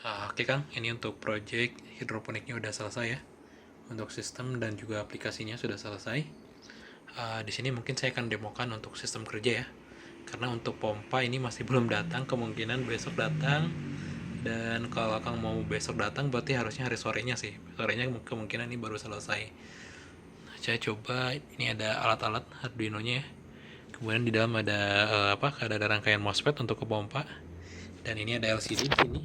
Oke Kang, ini untuk project hidroponiknya udah selesai ya. Untuk sistem dan juga aplikasinya sudah selesai. Di sini mungkin saya akan demokan untuk sistem kerja ya. Karena untuk pompa ini masih belum datang, kemungkinan besok datang. Dan kalau Kang mau besok datang, berarti harusnya hari sorenya sih. Sorenya kemungkinan ini baru selesai. Saya coba, ini ada alat-alat Arduino-nya ya. Kemudian di dalam ada ada rangkaian MOSFET untuk ke pompa. Dan ini ada LCD di sini.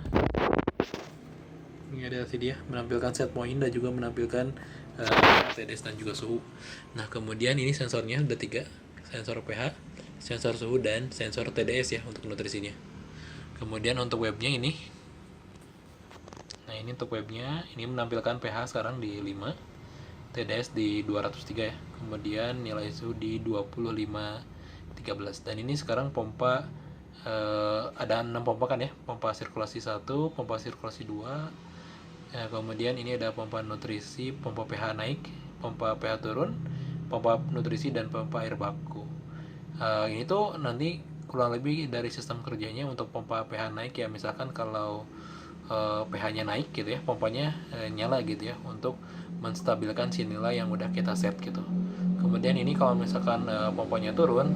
Ini ada LCD ya, menampilkan set point dan juga menampilkan TDS dan juga suhu. Nah, kemudian ini sensornya ada 3, sensor pH, sensor suhu, dan sensor TDS ya untuk nutrisinya. Kemudian untuk webnya ini, nah ini untuk webnya, ini menampilkan pH sekarang di 5, TDS di 203 ya, kemudian nilai suhu di 2513. Dan ini sekarang pompa ada 6 pompa kan ya, pompa sirkulasi 1, pompa sirkulasi 2. Ya, kemudian ini ada pompa nutrisi, pompa pH naik, pompa pH turun, pompa nutrisi, dan pompa air baku. Ini tuh nanti kurang lebih dari sistem kerjanya. Untuk pompa pH naik ya, misalkan kalau pH-nya naik gitu ya, pompanya nyala gitu ya, untuk menstabilkan si nilai yang udah kita set gitu. Kemudian ini kalau misalkan pompanya turun,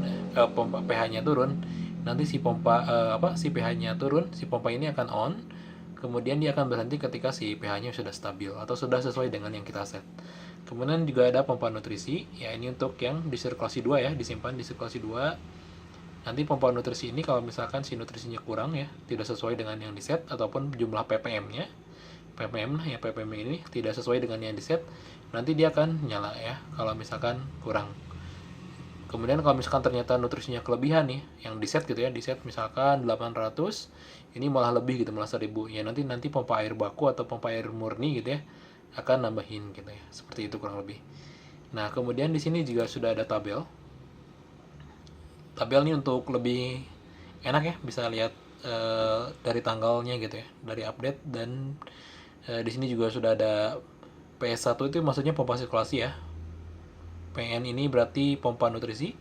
pompa pH-nya turun, nanti si pompa si pH-nya turun, si pompa ini akan on. Kemudian dia akan berhenti ketika si pH-nya sudah stabil atau sudah sesuai dengan yang kita set. Kemudian juga ada pompa nutrisi, ya ini untuk yang di sirkulasi 2 ya, disimpan di sirkulasi 2. Nanti pompa nutrisi ini kalau misalkan si nutrisinya kurang ya, tidak sesuai dengan yang di set, ataupun jumlah ppm-nya, ppm ya, ppm ini tidak sesuai dengan yang di set, nanti dia akan nyala ya kalau misalkan kurang. Kemudian kalau misalkan ternyata nutrisinya kelebihan nih, yang di set gitu ya, di set misalkan 800, ini malah lebih gitu, malah 1000. Ya nanti pompa air baku atau pompa air murni gitu ya, akan nambahin gitu ya. Seperti itu kurang lebih. Nah, kemudian di sini juga sudah ada tabel. Tabel ini untuk lebih enak ya, bisa lihat dari tanggalnya gitu ya, dari update. Dan di sini juga sudah ada PS1, itu maksudnya pompa sirkulasi ya. PN ini berarti pompa nutrisi,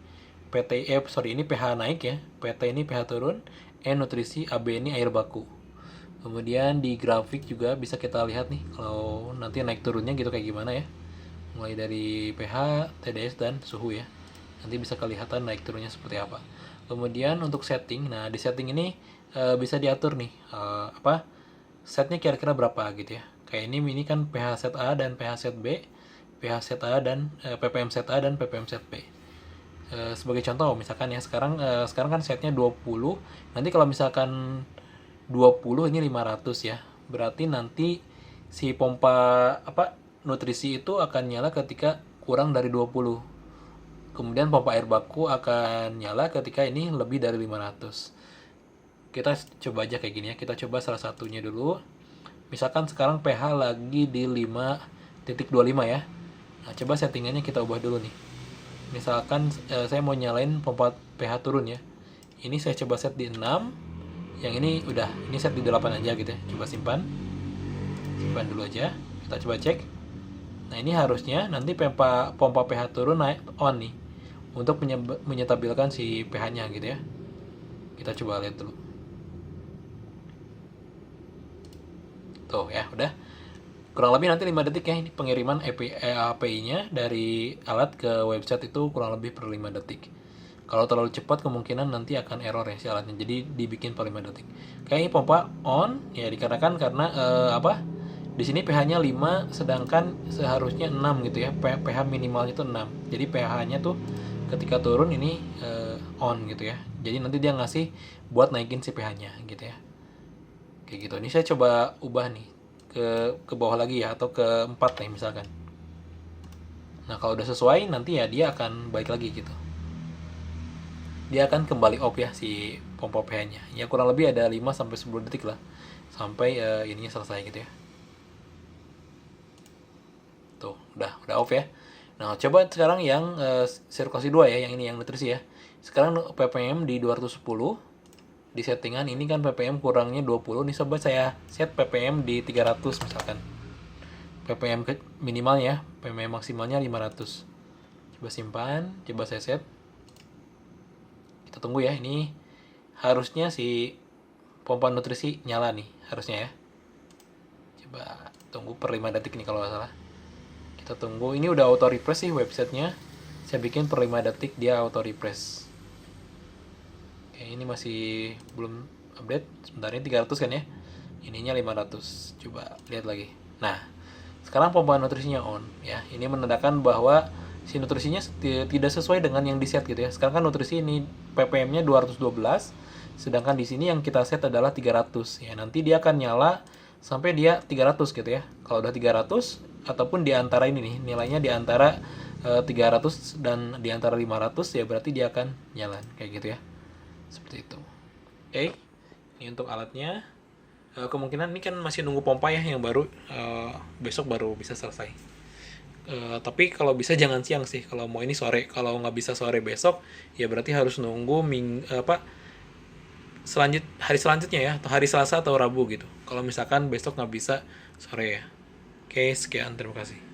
ini pH naik ya, PT ini pH turun, N nutrisi, AB ini air baku. Kemudian di grafik juga bisa kita lihat nih kalau nanti naik turunnya gitu kayak gimana ya, mulai dari pH, TDS, dan suhu ya. Nanti bisa kelihatan naik turunnya seperti apa. Kemudian untuk setting, nah di setting ini bisa diatur nih setnya kira-kira berapa gitu ya. Kayak ini kan pH set A dan pH set B, pH set A dan ppm set A dan ppm set B. Sebagai contoh misalkan ya, sekarang kan setnya 20. Nanti kalau misalkan 20 ini 500 ya. Berarti nanti si pompa nutrisi itu akan nyala ketika kurang dari 20. Kemudian pompa air baku akan nyala ketika ini lebih dari 500. Kita coba aja kayak gini ya. Kita coba salah satunya dulu. Misalkan sekarang pH lagi di 5.25 ya. Nah, coba settingannya kita ubah dulu nih. Misalkan saya mau nyalain pompa pH turun ya. Ini saya coba set di 6. Yang ini udah, ini set di 8 aja gitu ya. Coba simpan. Simpan dulu aja. Kita coba cek. Nah, ini harusnya nanti pompa pH turun naik on nih, untuk menyetabilkan si pH-nya gitu ya. Kita coba lihat dulu. Tuh ya, udah. Kurang lebih nanti 5 detik ya, ini pengiriman API-nya dari alat ke website itu kurang lebih per 5 detik. Kalau terlalu cepat kemungkinan nanti akan error ya si alatnya. Jadi dibikin per 5 detik. Kayak ini pompa on ya, dikarenakan karena di sini pH-nya 5 sedangkan seharusnya 6 gitu ya. pH minimalnya itu 6. Jadi pH-nya tuh ketika turun ini on gitu ya. Jadi nanti dia ngasih buat naikin si pH-nya gitu ya. Kayak gitu. Ini saya coba ubah nih ke bawah lagi ya, atau ke 4 nih misalkan. Nah, kalau udah sesuai nanti ya dia akan balik lagi gitu. Dia akan kembali off ya si pompa pH-nya. Ya kurang lebih ada 5 sampai 10 detik lah sampai ininya selesai gitu ya. Tuh, udah off ya. Nah, coba sekarang yang sirkulasi 2 ya, yang ini yang nutrisi ya. Sekarang ppm di 210. Di settingan ini kan ppm kurangnya 20 nih, coba saya set ppm di 300 misalkan. ppm minimalnya, ppm maksimalnya 500. Coba simpan, coba saya set. Kita tunggu ya, ini harusnya si pompa nutrisi nyala nih, harusnya ya. Coba tunggu per 5 detik nih kalau nggak salah. Kita tunggu. Ini udah auto refresh sih websitenya. Saya bikin per 5 detik dia auto refresh. Oke, ini masih belum update. Sebentar, ini 300 kan ya. Ininya 500. Coba lihat lagi. Nah, sekarang pompa nutrisinya on ya. Ini menandakan bahwa si nutrisinya tidak sesuai dengan yang di set gitu ya. Sekarang kan nutrisi ini ppm-nya 212, sedangkan di sini yang kita set adalah 300 ya. Nanti dia akan nyala sampai dia 300 gitu ya. Kalau udah 300 ataupun di antara ini nih, nilainya di antara 300 dan di antara 500 ya, berarti dia akan nyala kayak gitu ya. Seperti itu. Oke. Ini untuk alatnya. Kemungkinan ini kan masih nunggu pompa ya yang baru, besok baru bisa selesai. Tapi kalau bisa jangan siang sih, kalau mau ini sore. Kalau nggak bisa sore besok ya berarti harus nunggu hari selanjutnya ya, atau hari Selasa atau Rabu gitu, kalau misalkan besok nggak bisa sore ya. Oke, sekian, terima kasih.